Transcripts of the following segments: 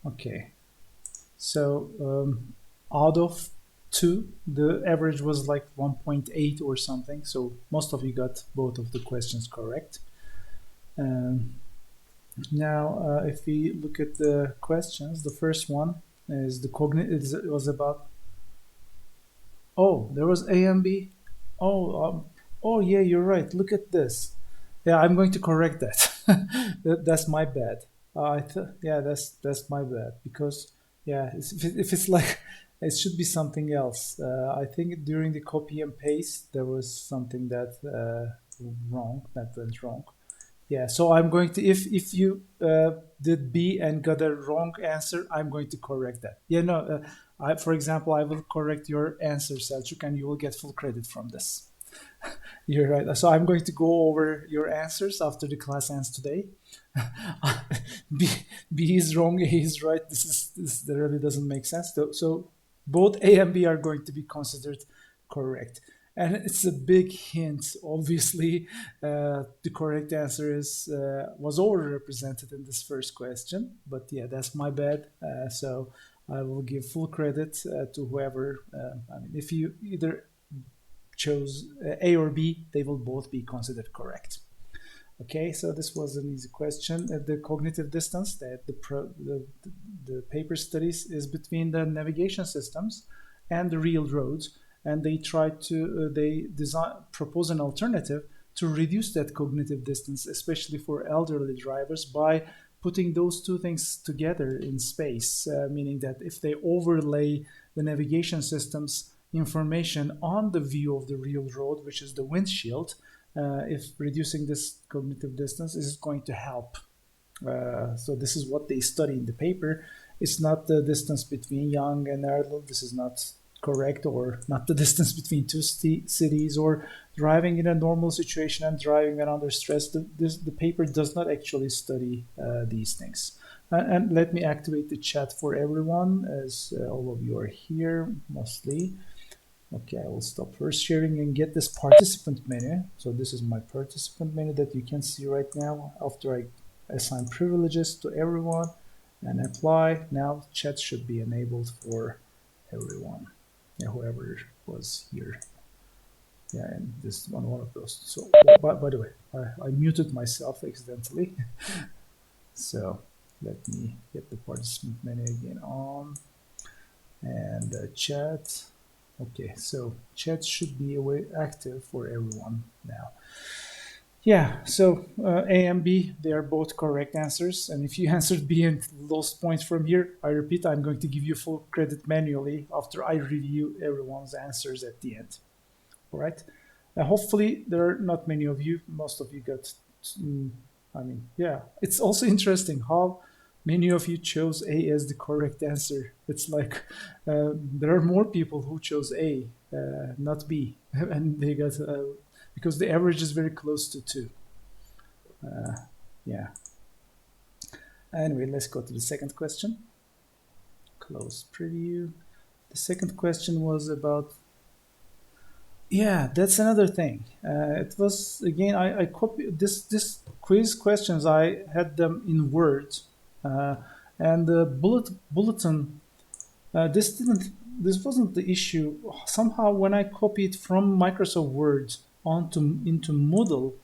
Okay. So out of 2, the average was like 1.8 or something. So most of you got both of the questions correct. Um, Now, if we look at the questions, the first one is it was about. Oh, there was A and B. Oh, oh yeah, you're right. Look at this. Yeah, I'm going to correct that. That's my bad. Yeah, that's my bad because yeah, if it's like it should be something else. I think during the copy and paste there was something that that went wrong. Yeah, so I'm going to if you did B and got a wrong answer, I'm going to correct that. Yeah, no, for example, I will correct your answer, Selçuk, and you will get full credit from this. You're right. So I'm going to go over your answers after the class ends today. B, B is wrong, A is right. This that really doesn't make sense. So both A and B are going to be considered correct. And it's a big hint. Obviously, the correct answer is was overrepresented in this first question. But yeah, that's my bad. So I will give full credit to whoever. I mean, if you either chose A or B, they will both be considered correct. Okay, so this was an easy question. The cognitive distance that the paper studies is between the navigation systems and the real roads, and they try to they propose an alternative to reduce that cognitive distance, especially for elderly drivers, by putting those two things together in space, meaning that if they overlay the navigation system's information on the view of the real road, which is the windshield, if reducing this cognitive distance is going to help. So this is what they study in the paper. It's not the distance between young and old. This is not correct, or not the distance between two cities, or driving in a normal situation and driving when under stress. The paper does not actually study these things. And let me activate the chat for everyone, as all of you are here mostly. Okay, I will stop first sharing and get this participant menu. So this is my participant menu that you can see right now after I assign privileges to everyone and apply. Now chat should be enabled for everyone, yeah, whoever was here. Yeah, and this one of those. So by the way, I muted myself accidentally. So let me get the participant menu again on and chat. Okay, so chat should be active for everyone now. Yeah, so A and B, they are both correct answers. And if you answered B and lost points from here, I repeat, I'm going to give you full credit manually after I review everyone's answers at the end. All right. Hopefully, there are not many of you. Most of you got, I mean, yeah. It's also interesting how many of you chose A as the correct answer. It's like there are more people who chose A, not B, and they got because the average is very close to 2. Yeah. Anyway, let's go to the second question. Close preview. The second question was about. Yeah, that's another thing. It was again. I copied this quiz questions. I had them in Word, and the bulletin. This didn't. This wasn't the issue. Somehow, when I copied from Microsoft Word into Moodle,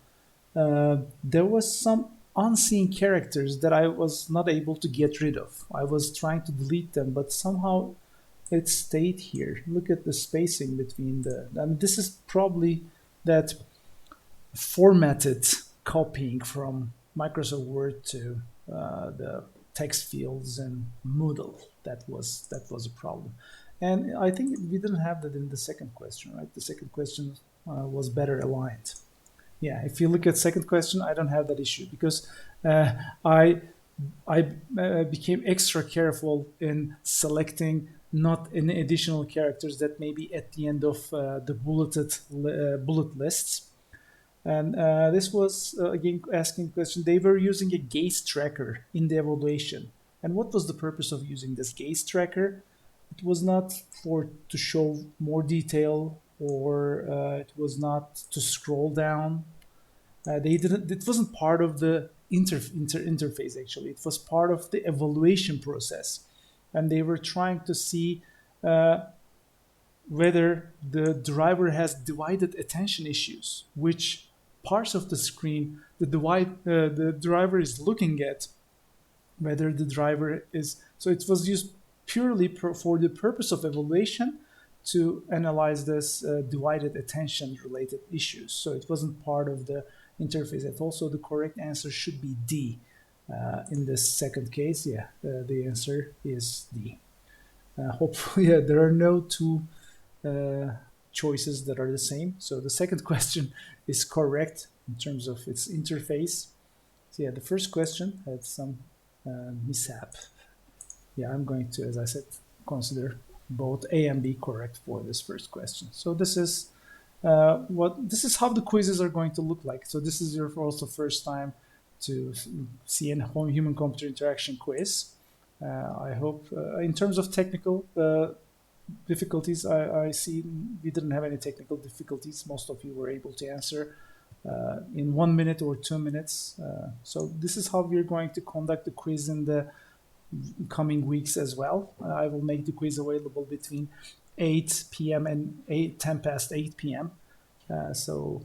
there was some unseen characters that I was not able to get rid of. I was trying to delete them, but somehow it stayed here. Look at the spacing between this is probably that formatted copying from Microsoft Word to the text fields in Moodle. That was a problem. And I think we didn't have that in the second question, right? The second question was better aligned. Yeah, if you look at second question, I don't have that issue because uh, I I became extra careful in selecting not any additional characters that may be at the end of the bullet lists. And this was again asking a question. They were using a gaze tracker in the evaluation. And what was the purpose of using this gaze tracker? It was not for to show more detail, or it was not to scroll down. They didn't. It wasn't part of the interface. Actually, it was part of the evaluation process, and they were trying to see whether the driver has divided attention issues, which parts of the screen the driver is looking at, whether the driver is. So it was used purely for the purpose of evaluation to analyze this divided attention related issues. So it wasn't part of the interface at all. So the correct answer should be D. In this second case, yeah, the answer is D. Hopefully, yeah, there are no two choices that are the same. So the second question is correct in terms of its interface. So yeah, the first question had some mishap. Yeah, I'm going to, as I said, consider both A and B correct for this first question. So this is how the quizzes are going to look like. So this is your also first time to see a human-computer interaction quiz. I hope in terms of technical difficulties, I see we didn't have any technical difficulties. Most of you were able to answer in 1 minute or 2 minutes. So this is how we're going to conduct the quiz in the coming weeks as well. I will make the quiz available between 8 p.m. and 10 past 8 p.m. So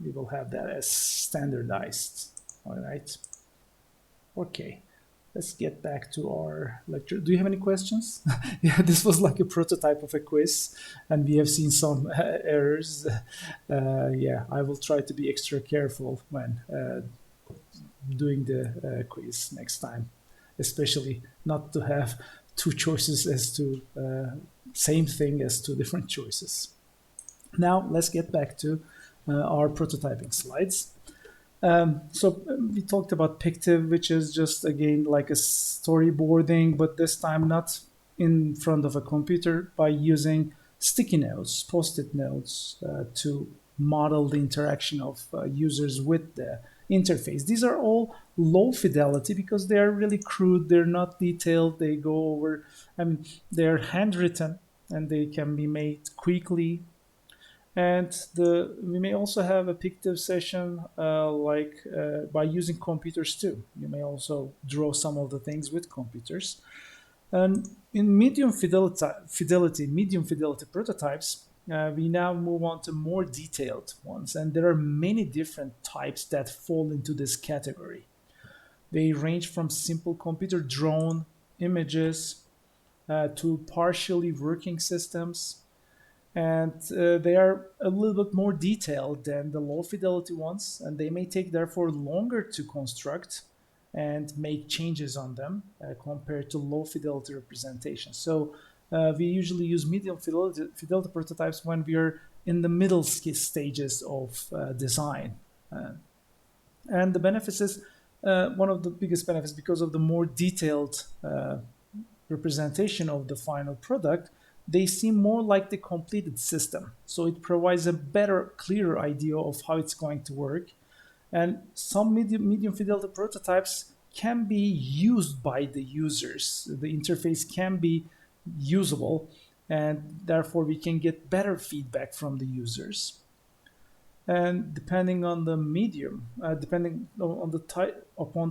we will have that as standardized. All right. Okay. Let's get back to our lecture. Do you have any questions? Yeah, this was like a prototype of a quiz, and we have seen some errors. Yeah, I will try to be extra careful when doing the quiz next time, especially not to have two choices as to same thing as two different choices. Now let's get back to our prototyping slides. So we talked about Pictive, which is just again like a storyboarding, but this time not in front of a computer, by using sticky notes, post-it notes to model the interaction of users with the interface. These are all low fidelity because they are really crude, they're not detailed, they go over, they're handwritten and they can be made quickly. And we may also have a Pictive session by using computers too. You may also draw some of the things with computers. And in medium fidelity prototypes, we now move on to more detailed ones. And there are many different types that fall into this category. They range from simple computer drawn images to partially working systems. And they are a little bit more detailed than the low fidelity ones, and they may take therefore longer to construct and make changes on them compared to low fidelity representations. So we usually use medium fidelity prototypes when we are in the middle stages of design. And the benefits is one of the biggest benefits, because of the more detailed representation of the final product, they seem more like the completed system. So it provides a better, clearer idea of how it's going to work. And some medium fidelity prototypes can be used by the users. The interface can be usable, and therefore we can get better feedback from the users. And depending on the medium, depending on the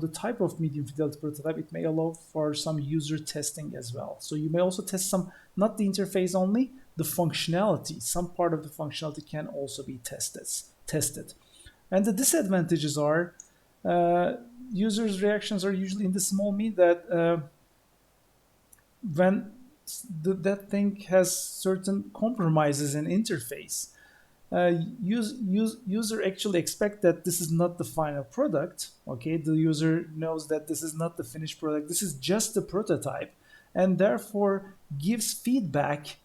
type of medium fidelity prototype, it may allow for some user testing as well. So you may also test some, not the interface only, the functionality. Some part of the functionality can also be tested. And the disadvantages are users' reactions are usually in the small mean that when that thing has certain compromises in interface. User actually expect that this is not the final product. Okay, the user knows that this is not the finished product. This is just the prototype, and therefore gives feedback,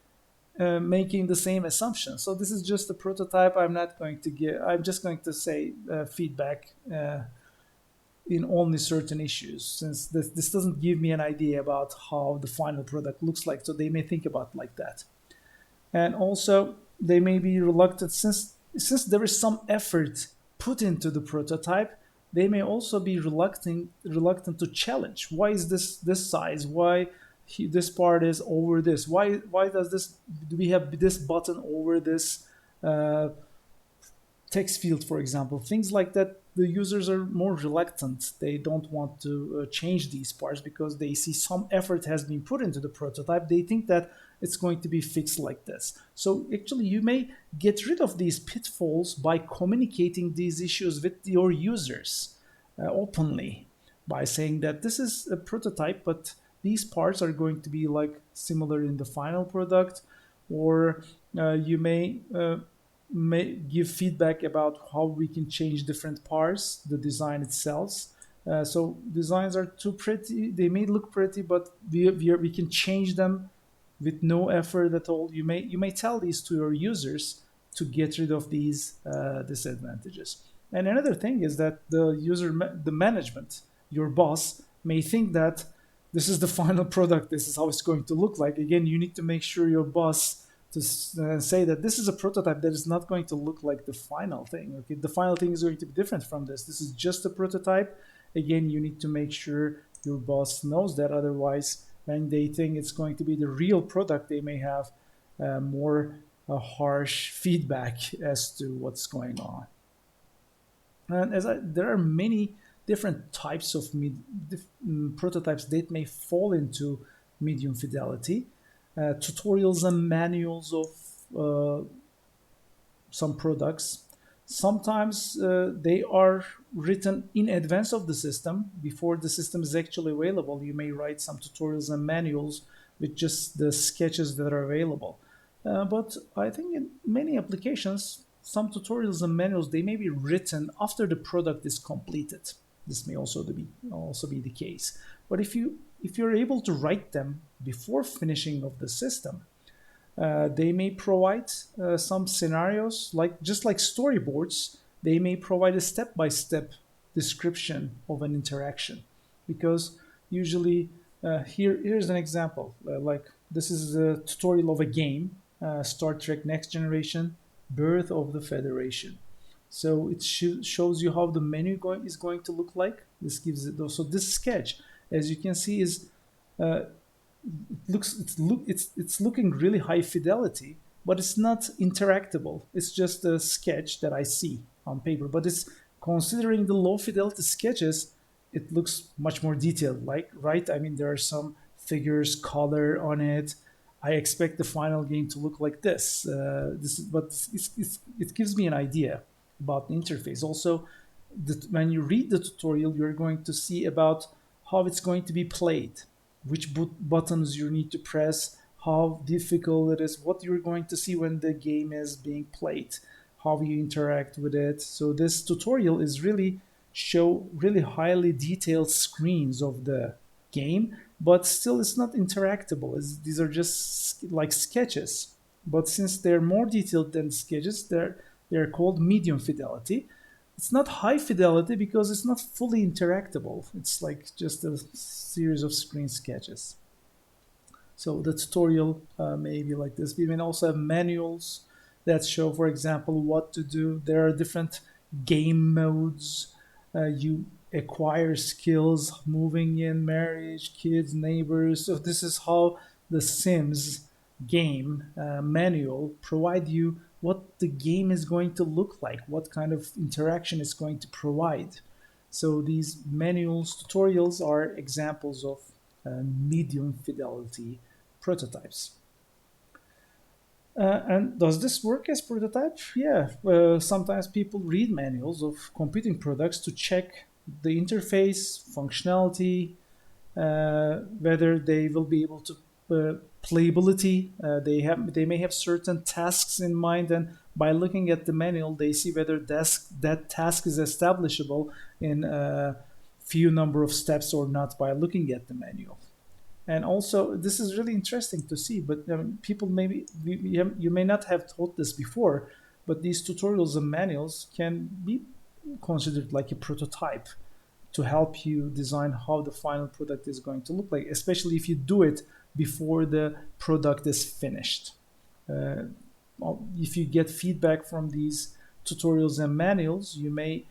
making the same assumption. So this is just a prototype. I'm just going to say feedback in only certain issues, since this doesn't give me an idea about how the final product looks like. So they may think about like that, and also they may be reluctant, since there is some effort put into the prototype. They may also be reluctant to challenge. Why is this size? Why this part is over this? Why do we have this button over this text field, for example? Things like that the users are more reluctant. They don't want to change these parts because they see some effort has been put into the prototype. They think that it's going to be fixed like this. So actually, you may get rid of these pitfalls by communicating these issues with your users openly, by saying that this is a prototype, but these parts are going to be like similar in the final product, or you may give feedback about how we can change different parts, the design itself. So designs are too pretty, they may look pretty, but we can change them with no effort at all. You may tell these to your users to get rid of these disadvantages. And another thing is that the management, your boss, may think that this is the final product, this is how it's going to look like. Again, you need to make sure your boss to say that this is a prototype that is not going to look like the final thing. Okay, the final thing is going to be different from this. This is just a prototype. Again, you need to make sure your boss knows that. Otherwise, when they think it's going to be the real product, they may have more harsh feedback as to what's going on. And there are many different types of prototypes that may fall into medium fidelity. Tutorials and manuals of some products. Sometimes they are written in advance of the system, before the system is actually available. You may write some tutorials and manuals with just the sketches that are available. But I think in many applications, some tutorials and manuals, they may be written after the product is completed. This may also be the case. But if you're able to write them before finishing of the system, they may provide some scenarios, just like storyboards. They may provide a step-by-step description of an interaction, because usually here's an example. Like this is a tutorial of a game, Star Trek Next Generation, Birth of the Federation. So it shows you how the menu is going to look like. This gives it. So this sketch, as you can see, is it's looking really high fidelity, but it's not interactable. It's just a sketch that I see on paper. But it's considering the low fidelity sketches, it looks much more detailed. Right? I mean, there are some figures, color on it. I expect the final game to look like this. It gives me an idea about the interface. Also, when you read the tutorial, you're going to see about how it's going to be played, which buttons you need to press, how difficult it is, what you're going to see when the game is being played, how you interact with it. So this tutorial is really show really highly detailed screens of the game, but still it's not interactable. These are just like sketches. But since they're more detailed than sketches, they're called medium fidelity. It's not high fidelity because it's not fully interactable. It's like just a series of screen sketches. So the tutorial may be like this. We may also have manuals that show, for example, what to do. There are different game modes. You acquire skills, moving in, marriage, kids, neighbors. So this is how the Sims game manual provide you what the game is going to look like, what kind of interaction it's going to provide. So these manuals, tutorials are examples of medium fidelity prototypes. And does this work as prototype? Yeah, sometimes people read manuals of computing products to check the interface, functionality, whether they will be able to playability. They may have certain tasks in mind, and by looking at the manual, they see whether that task is establishable in a few number of steps or not by looking at the manual. And also, this is really interesting to see. But people you may not have thought this before, but these tutorials and manuals can be considered like a prototype to help you design how the final product is going to look like, especially if you do it before the product is finished. If you get feedback from these tutorials and manuals, you may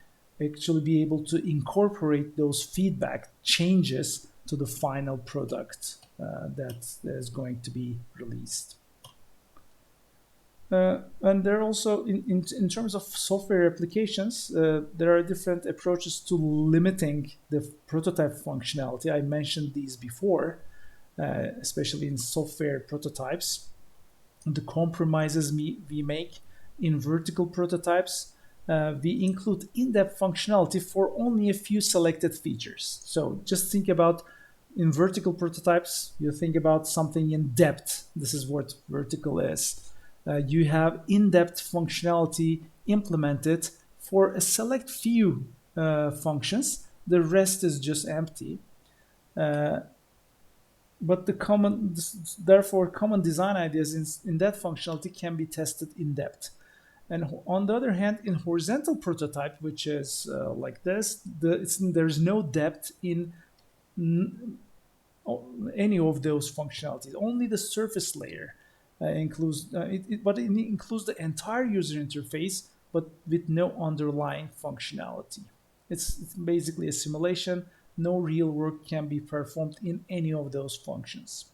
actually be able to incorporate those feedback changes to the final product that is going to be released. And there are also, in terms of software applications, there are different approaches to limiting the prototype functionality. I mentioned these before, especially in software prototypes. The compromises we make in vertical prototypes, we include in-depth functionality for only a few selected features. So just think about, in vertical prototypes, you think about something in depth. This is what vertical is. You have in-depth functionality implemented for a select few functions. The rest is just empty. But therefore, common design ideas in that functionality can be tested in depth. And on the other hand, in horizontal prototype, which is like this, there's no depth in any of those functionalities. Only the surface layer includes, but it includes the entire user interface, but with no underlying functionality. It's basically a simulation. No real work can be performed in any of those functions.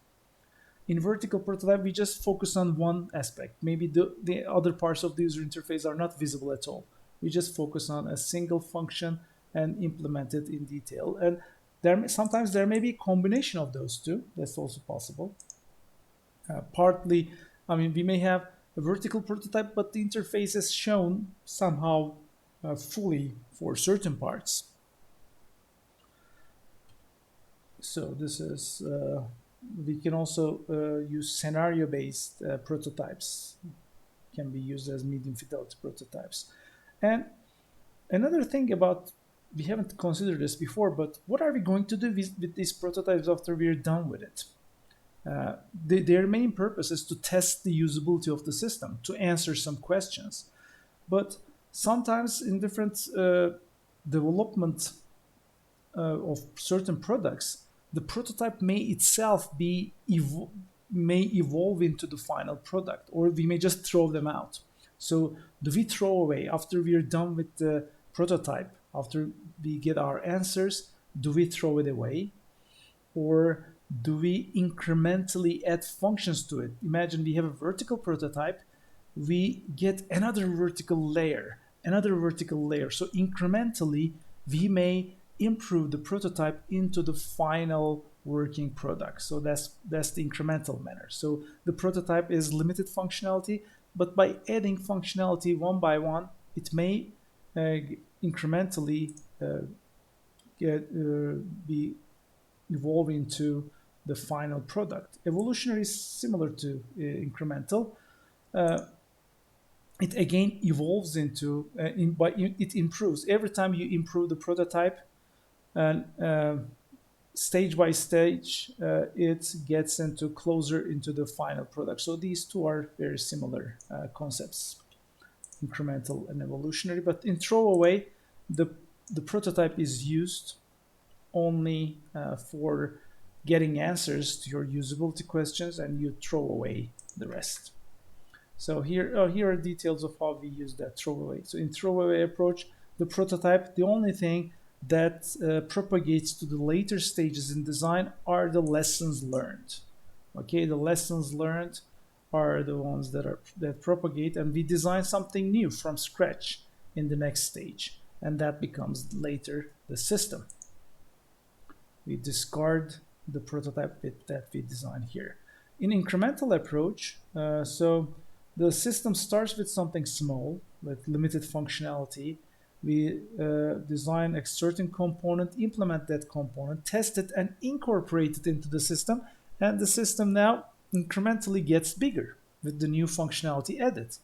In vertical prototype, we just focus on one aspect. Maybe the other parts of the user interface are not visible at all. We just focus on a single function and implement it in detail. And sometimes there may be a combination of those two. That's also possible. Partly, I mean, we may have a vertical prototype, but the interface is shown somehow fully for certain parts. So this is, we can also use scenario-based prototypes. Can be used as medium fidelity prototypes. And another thing about, we haven't considered this before, but what are we going to do with these prototypes after we're done with it? Their main purpose is to test the usability of the system, to answer some questions. But sometimes in different development of certain products, the prototype may itself may evolve into the final product, or we may just throw them out. So do we throw away, after we're done with the prototype, after we get our answers, do we throw it away? Or do we incrementally add functions to it? Imagine we have a vertical prototype, we get another vertical layer. So incrementally, we may improve the prototype into the final working product. So that's the incremental manner. So the prototype is limited functionality, but by adding functionality one by one, it may incrementally be evolve into the final product. Evolutionary is similar to incremental. It again evolves into, it improves. Every time you improve the prototype, and stage by stage, it gets closer into the final product. So these two are very similar concepts, incremental and evolutionary. But in throwaway, the prototype is used only for getting answers to your usability questions, and you throw away the rest. So here are details of how we use that throwaway. So in throwaway approach, the prototype, the only thing that propagates to the later stages in design are the lessons learned. Okay, the lessons learned are the ones that propagate, and we design something new from scratch in the next stage, and that becomes later the system. We discard the prototype that we design here. In incremental approach, so the system starts with something small, with limited functionality. We design a certain component, implement that component, test it, and incorporate it into the system. And the system now incrementally gets bigger with the new functionality added.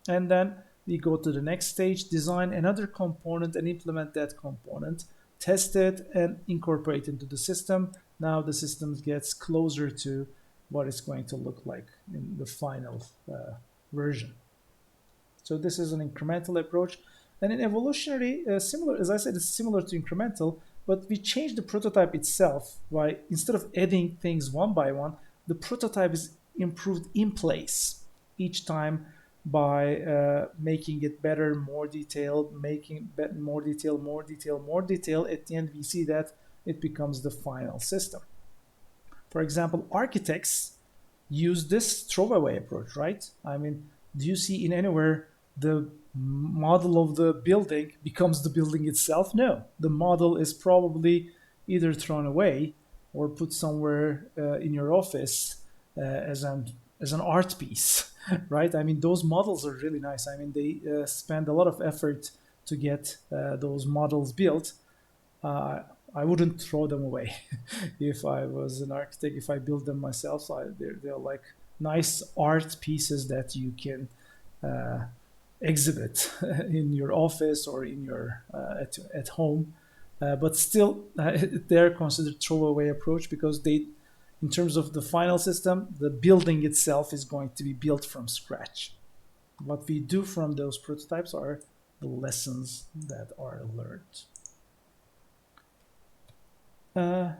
And then we go to the next stage, design another component and implement that component, test it, and incorporate into the system. Now the system gets closer to what it's going to look like in the final version. So this is an incremental approach. And in evolutionary, similar, as I said, it's similar to incremental, but we change the prototype itself by, instead of adding things one by one, the prototype is improved in place each time by making it better, more detailed, making more detail. At the end, we see that it becomes the final system. For example, architects use this throwaway approach, right? I mean, do you see in anywhere the model of the building becomes the building itself? No, the model is probably either thrown away or put somewhere in your office as an art piece, right? I mean, those models are really nice. I mean, they spend a lot of effort to get those models built. I wouldn't throw them away if I was an architect. If I build them myself, so they're like nice art pieces that you can uh, exhibit in your office or in your at home. But still, they're considered throwaway approach because they, in terms of the final system, the building itself is going to be built from scratch. What we do from those prototypes are the lessons that are learned.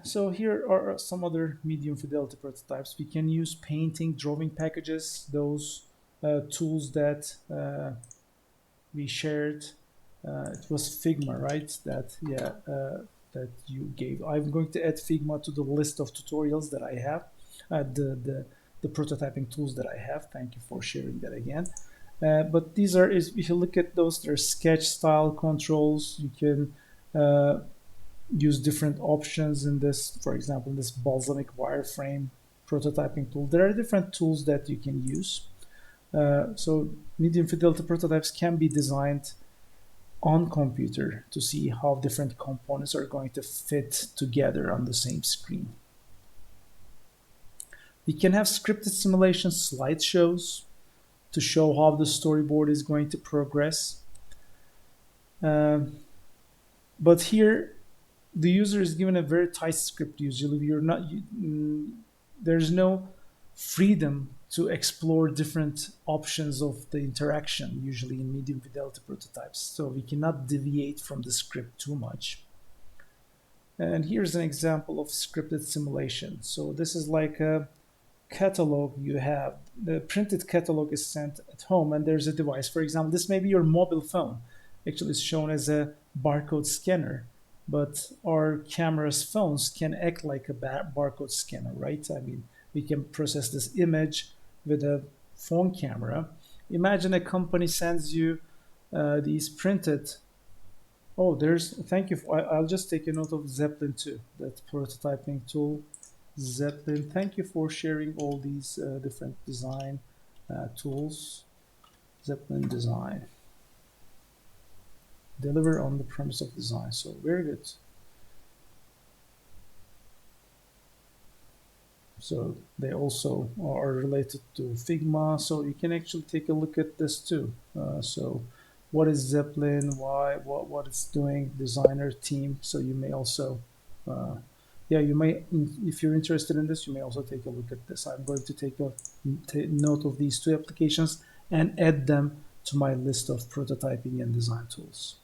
So here are some other medium fidelity prototypes. We can use painting, drawing packages, those tools that we shared. It was Figma, right? That you gave. I'm going to add Figma to the list of tutorials that I have, the prototyping tools that I have. Thank you for sharing that again. But these are, if you look at those, they're sketch style controls. You can use different options in this, for example, this balsamic wireframe prototyping tool. There are different tools that you can use. So medium fidelity prototypes can be designed on computer to see how different components are going to fit together on the same screen. We can have scripted simulation slideshows to show how the storyboard is going to progress. But here, the user is given a very tight script. Usually, there's no freedom to explore different options of the interaction, usually in medium fidelity prototypes. So we cannot deviate from the script too much. And here's an example of scripted simulation. So this is like a catalog you have. The printed catalog is sent at home, and there's a device. For example, this may be your mobile phone. Actually, it's shown as a barcode scanner. But our cameras, phones can act like a barcode scanner, right? I mean, we can process this image with a phone camera. Imagine a company sends you these printed. Oh, thank you. I'll just take a note of Zeppelin 2, that prototyping tool. Zeppelin, thank you for sharing all these different design tools. Zeppelin design. Deliver on the premise of design. So very good. So they also are related to Figma. So you can actually take a look at this too. So what is Zeppelin? Why? What it's doing? Designer team. So you may also, you may, if you're interested in this, you may also take a look at this. I'm going to take note of these two applications and add them to my list of prototyping and design tools.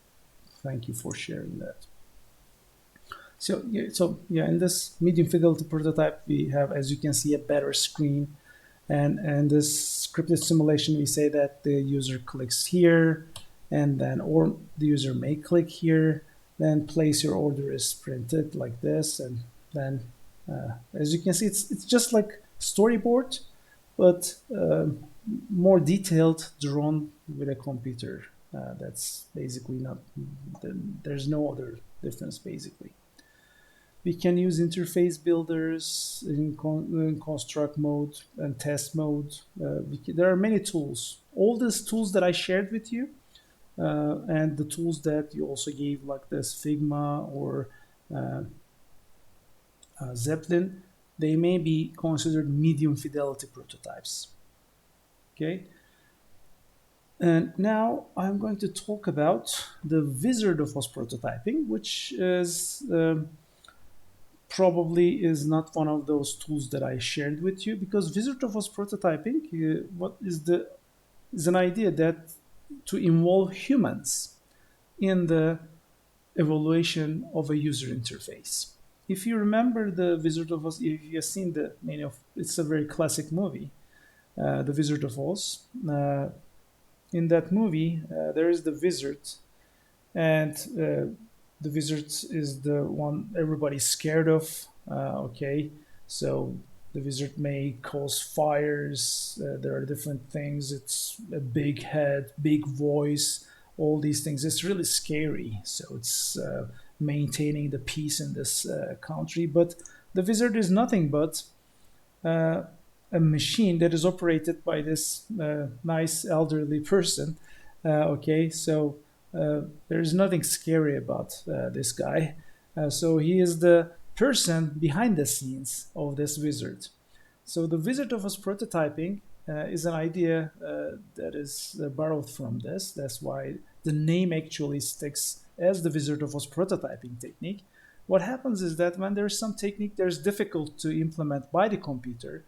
Thank you for sharing that. So in this medium fidelity prototype, we have, as you can see, a better screen. And this scripted simulation, we say that the user clicks here, and then, or the user may click here, then place your order is printed like this. And then, as you can see, it's just like storyboard, but more detailed, drawn with a computer. That's basically not, there's no other difference basically. We can use interface builders in construct mode and test mode. There are many tools. All these tools that I shared with you and the tools that you also gave, like this Figma or Zeppelin, they may be considered medium fidelity prototypes. Okay. And now I'm going to talk about the Wizard of Oz prototyping, which is probably is not one of those tools that I shared with you, because Wizard of Oz prototyping, what is an idea that to involve humans in the evaluation of a user interface. If you remember the Wizard of Oz, if you have seen it's a very classic movie, the Wizard of Oz. In that movie, there is the wizard, and the wizard is the one everybody's scared of. Okay, so The wizard may cause fires. There are different things. It's a big head, big voice, all these things. It's really scary. So it's maintaining the peace in this country. But the wizard is nothing but a machine that is operated by this nice elderly person. Okay, so there's nothing scary about this guy. So he is the person behind the scenes of this wizard. So the Wizard of Oz prototyping is an idea that is borrowed from this. That's why the name actually sticks as the Wizard of Oz prototyping technique. What happens is that when there's some technique that's difficult to implement by the computer,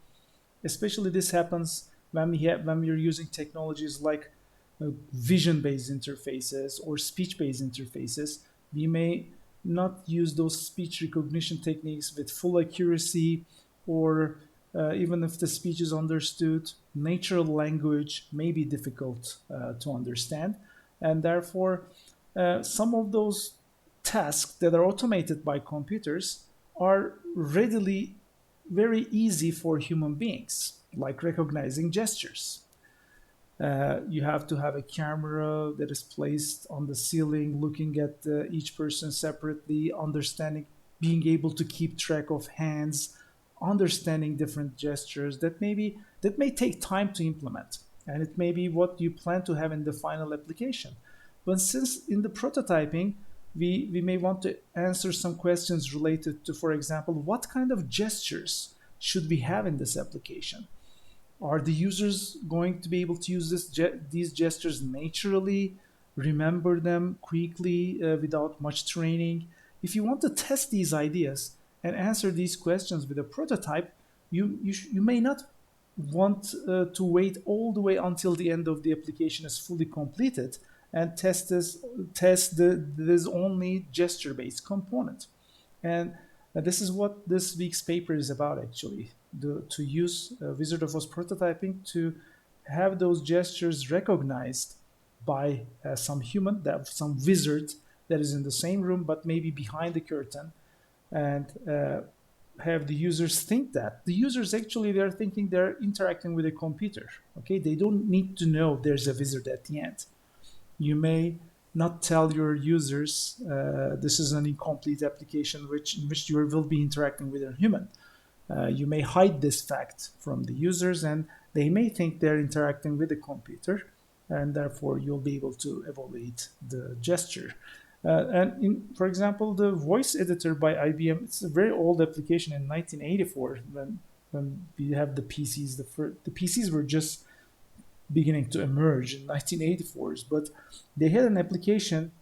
especially this happens when we're using technologies like vision-based interfaces or speech-based interfaces, we may not use those speech recognition techniques with full accuracy, or even if the speech is understood, natural language may be difficult to understand. And therefore, some of those tasks that are automated by computers are readily very easy for human beings, like recognizing gestures. You have to have a camera that is placed on the ceiling, looking at each person separately, understanding, being able to keep track of hands, understanding different gestures that may take time to implement, and it may be what you plan to have in the final application. But since in the prototyping, we may want to answer some questions related to, for example, what kind of gestures should we have in this application? Are the users going to be able to use these gestures naturally, remember them quickly without much training? If you want to test these ideas and answer these questions with a prototype, you may not want to wait all the way until the end of the application is fully completed and test this only gesture-based component. And this is what this week's paper is about, actually. To use Wizard of Oz prototyping to have those gestures recognized by some human, some wizard that is in the same room but maybe behind the curtain, and have the users think that. The users actually, they're thinking they're interacting with a computer. Okay, they don't need to know there's a wizard at the end. You may not tell your users this is an incomplete application in which you will be interacting with a human. You may hide this fact from the users, and they may think they're interacting with a computer, and therefore you'll be able to evaluate the gesture. For example, the voice editor by IBM, it's a very old application in 1984 when we have the PCs. The PCs were just beginning to emerge in 1984, but they had an application,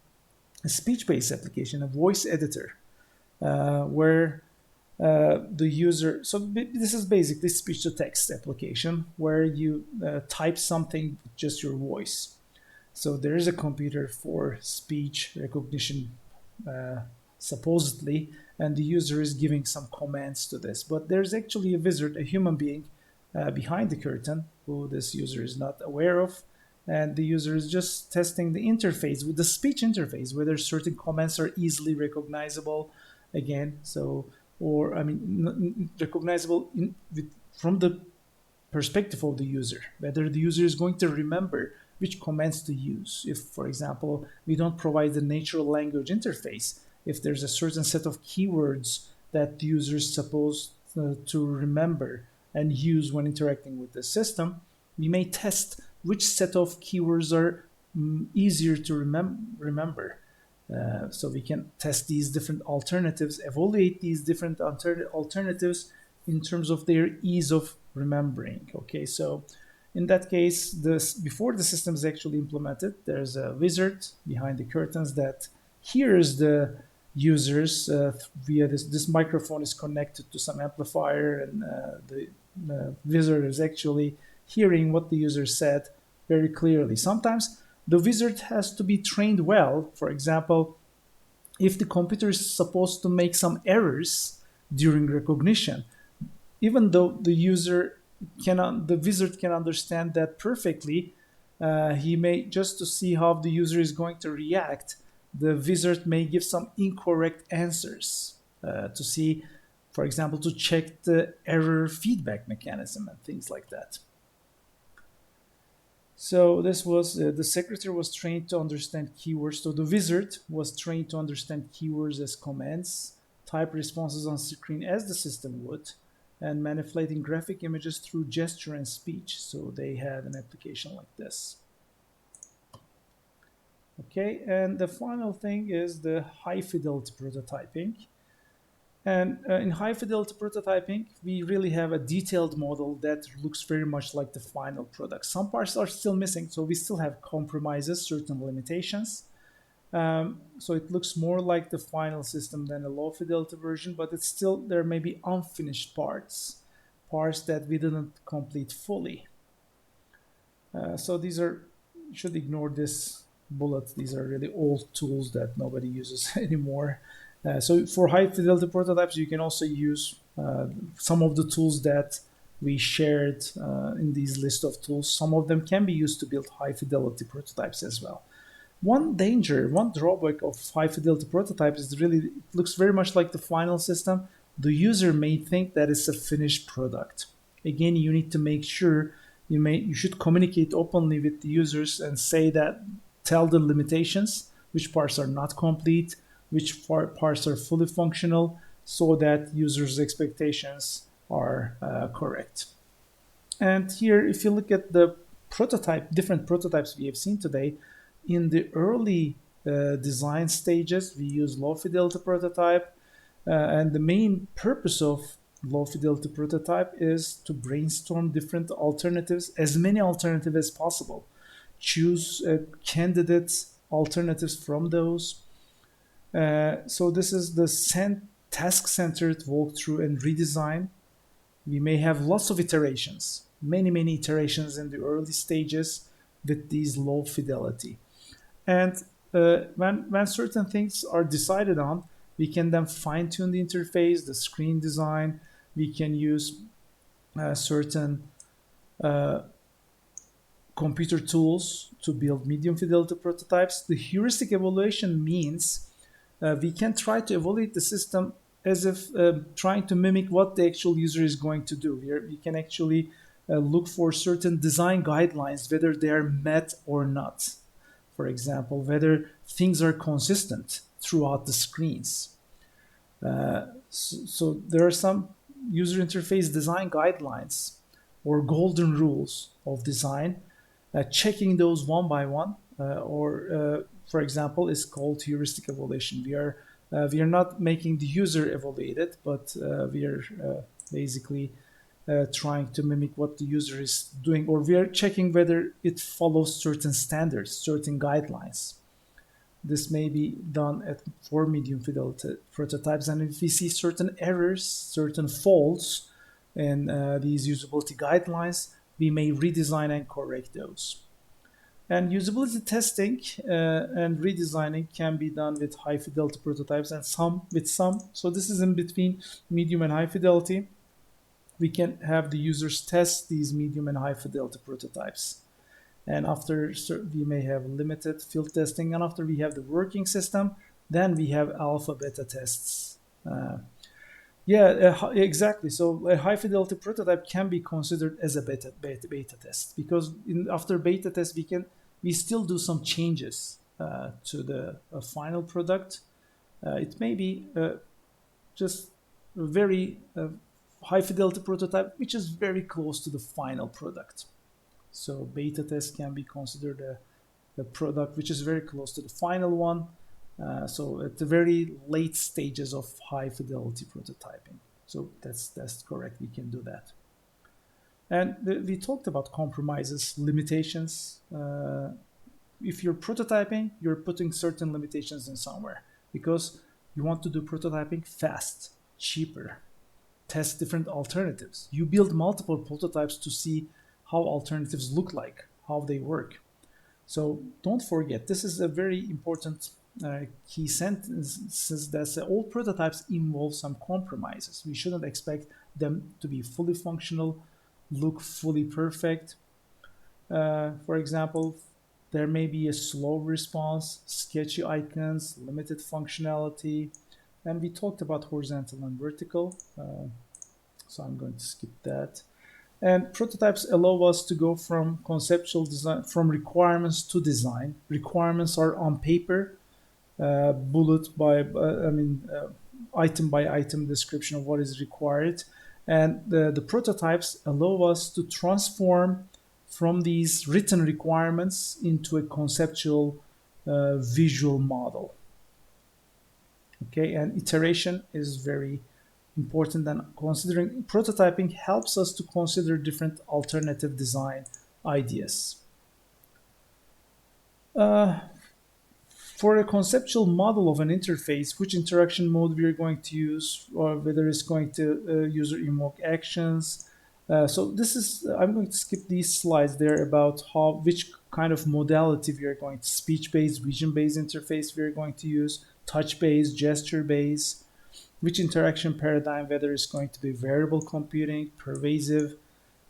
a speech-based application, a voice editor, where the user, so this is basically speech-to-text application where you type something with just your voice. So there is a computer for speech recognition, supposedly, and the user is giving some commands to this. But there's actually a wizard, a human being, behind the curtain who this user is not aware of. And the user is just testing the interface, with the speech interface, whether certain comments are easily recognizable again. So, or I mean, recognizable from the perspective of the user, whether the user is going to remember which commands to use. If, for example, we don't provide the natural language interface, if there's a certain set of keywords that the user is supposed to remember and use when interacting with the system, we may test which set of keywords are easier to remember. So we can test these different alternatives, evaluate these different alternatives in terms of their ease of remembering. Okay, so in that case, before the system is actually implemented, there's a wizard behind the curtains that hears the users via this microphone is connected to some amplifier, and the wizard is actually hearing what the user said very clearly. Sometimes the wizard has to be trained well. For example, if the computer is supposed to make some errors during recognition, even though the wizard can understand that perfectly, he may, just to see how the user is going to react, the wizard may give some incorrect answers to see, for example, to check the error feedback mechanism and things like that. So this was, the secretary was trained to understand keywords. So the wizard was trained to understand keywords as commands, type responses on screen as the system would, and manipulating graphic images through gesture and speech. So they had an application like this. Okay, and the final thing is the high fidelity prototyping. And in high fidelity prototyping, we really have a detailed model that looks very much like the final product. Some parts are still missing, so we still have compromises, certain limitations. So it looks more like the final system than a low fidelity version, but it's still, there may be unfinished parts that we didn't complete fully. So these are, you should ignore this bullet. These are really old tools that nobody uses anymore. So for high fidelity prototypes, you can also use some of the tools that we shared in these list of tools. Some of them can be used to build high fidelity prototypes as well. One danger, one drawback of high fidelity prototypes is really, it looks very much like the final system. The user may think that it's a finished product. Again, you need to make sure you should communicate openly with the users and say that, tell the limitations, which parts are not complete, which parts are fully functional, so that users' expectations are correct. And here, if you look at the different prototypes we have seen today, in the early design stages, we use low fidelity prototype, and the main purpose of low fidelity prototype is to brainstorm different alternatives, as many alternatives as possible. Choose candidate alternatives from those. So this is the task-centered walkthrough and redesign. We may have lots of iterations, many iterations in the early stages with these low fidelity. And when certain things are decided on, we can then fine-tune the interface, the screen design. We can use certain computer tools to build medium fidelity prototypes. The heuristic evaluation means we can try to evaluate the system as if trying to mimic what the actual user is going to do. We can actually look for certain design guidelines, whether they are met or not. For example, whether things are consistent throughout the screens. So there are some user interface design guidelines or golden rules of design. Checking those one by one, for example, is called heuristic evaluation. We are not making the user evaluate it, but we are basically trying to mimic what the user is doing, or we are checking whether it follows certain standards, certain guidelines. This may be done for medium fidelity prototypes, and if we see certain errors, certain faults in these usability guidelines, we may redesign and correct those. And usability testing and redesigning can be done with high fidelity prototypes and some. So this is in between medium and high fidelity. We can have the users test these medium and high fidelity prototypes. And after we may have limited field testing, and after we have the working system, then we have alpha beta tests. Exactly. So a high fidelity prototype can be considered as a beta test, because after beta test we still do some changes to the final product. It may be just a very high fidelity prototype, which is very close to the final product. So beta test can be considered a product which is very close to the final one. So at the very late stages of high fidelity prototyping. So that's correct, we can do that. And we talked about compromises, limitations. If you're prototyping, you're putting certain limitations in somewhere, because you want to do prototyping fast, cheaper, test different alternatives. You build multiple prototypes to see how alternatives look like, how they work. So don't forget, this is a very important key sentence, that all prototypes involve some compromises. We shouldn't expect them to be fully functional, look fully perfect. For example, there may be a slow response, sketchy icons, limited functionality, And we talked about horizontal and vertical, so I'm going to skip that. And prototypes allow us to go from conceptual design, from requirements to design. Requirements are on paper, bullet by, item by item description of what is required. And the prototypes allow us to transform from these written requirements into a conceptual visual model. Okay, and iteration is very important, and considering prototyping helps us to consider different alternative design ideas. For a conceptual model of an interface, which interaction mode we are going to use, or whether it's going to user invoke actions. So this is, I'm going to skip these slides there about which kind of modality we are going to, speech-based, vision-based interface we are going to use, touch-based, gesture-based, which interaction paradigm, whether it's going to be variable computing, pervasive,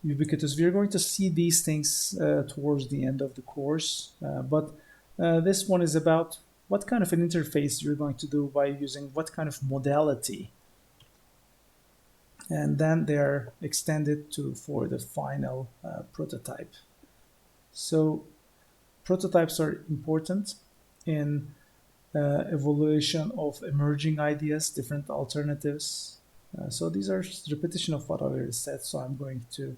ubiquitous. We're going to see these things towards the end of the course, but this one is about what kind of an interface you're going to do by using what kind of modality. And then they are extended for the final prototype. So prototypes are important in evaluation of emerging ideas, different alternatives. So these are repetition of what I already said, so I'm going to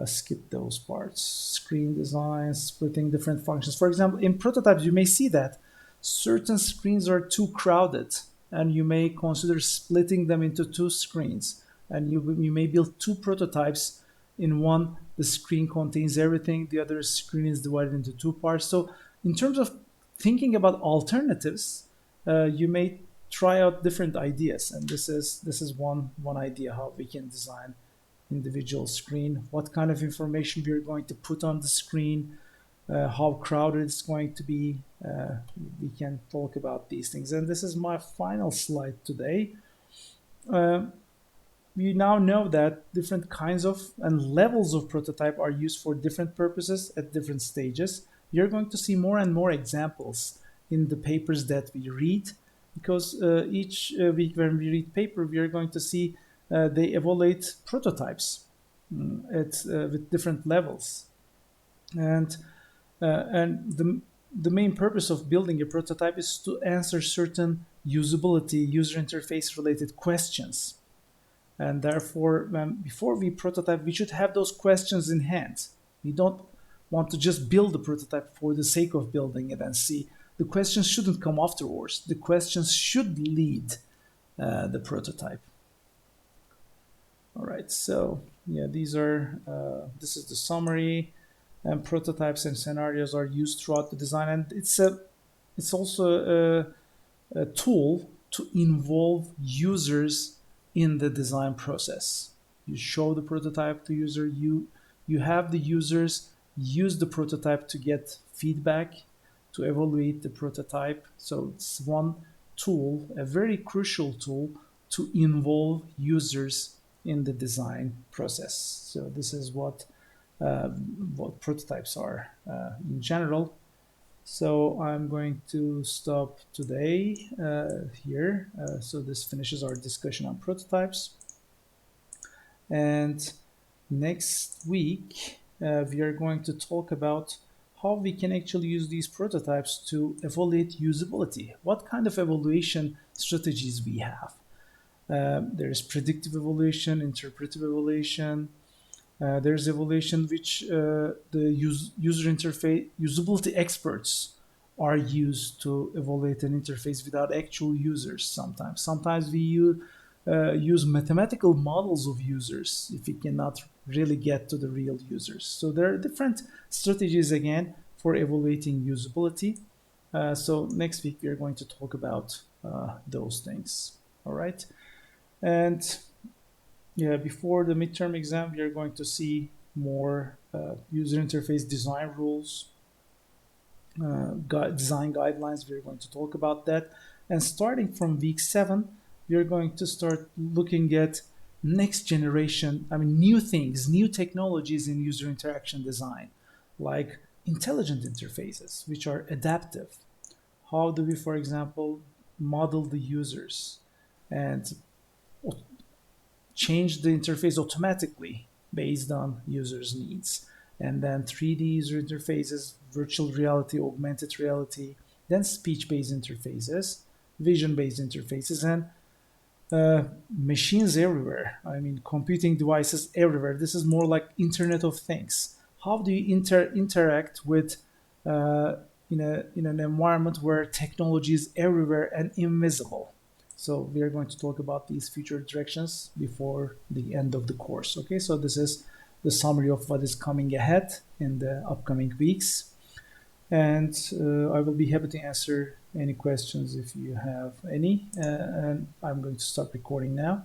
skip those parts. Screen design, splitting different functions. For example, in prototypes, you may see that certain screens are too crowded, and you may consider splitting them into two screens. And you may build two prototypes. In one, the screen contains everything. The other screen is divided into two parts. So in terms of thinking about alternatives, you may try out different ideas. And this is one idea how we can design individual screen, what kind of information we're going to put on the screen, how crowded it's going to be. We can talk about these things. And this is my final slide today. We now know that different kinds of and levels of prototype are used for different purposes at different stages. You're going to see more and more examples in the papers that we read, because each week when we read paper, we are going to see they evaluate prototypes with different levels. And the main purpose of building a prototype is to answer certain usability, user interface related questions. And therefore, before we prototype, we should have those questions in hand. We don't want to just build a prototype for the sake of building it and see. The questions shouldn't come afterwards. The questions should lead the prototype. All right, so yeah, this is the summary, and prototypes and scenarios are used throughout the design, and it's also a tool to involve users in the design process. You show the prototype to user, you have the users use the prototype to get feedback, to evaluate the prototype. So it's one tool, a very crucial tool to involve users in the design process. So this is what prototypes are in general. So I'm going to stop today here. So this finishes our discussion on prototypes. And next week, we are going to talk about how we can actually use these prototypes to evaluate usability. What kind of evaluation strategies we have. There's predictive evaluation, interpretive evaluation. There's evaluation which the user interface usability experts are used to evaluate an interface without actual users. Sometimes we use mathematical models of users if we cannot really get to the real users. So there are different strategies again for evaluating usability. So next week we are going to talk about those things. All right, and yeah, before the midterm exam, we are going to see more user interface design rules, design guidelines. We're going to talk about that. And starting from week 7, we are going to start looking at next generation, new things, new technologies in user interaction design, like intelligent interfaces, which are adaptive. How do we, for example, model the users? and change the interface automatically based on users' needs. And then 3D user interfaces, virtual reality, augmented reality, then speech-based interfaces, vision-based interfaces, and machines everywhere. I mean, computing devices everywhere. This is more like Internet of Things. How do you interact with in an environment where technology is everywhere and invisible? So we are going to talk about these future directions before the end of the course. Okay, so this is the summary of what is coming ahead in the upcoming weeks. And I will be happy to answer any questions if you have any. And I'm going to start recording now.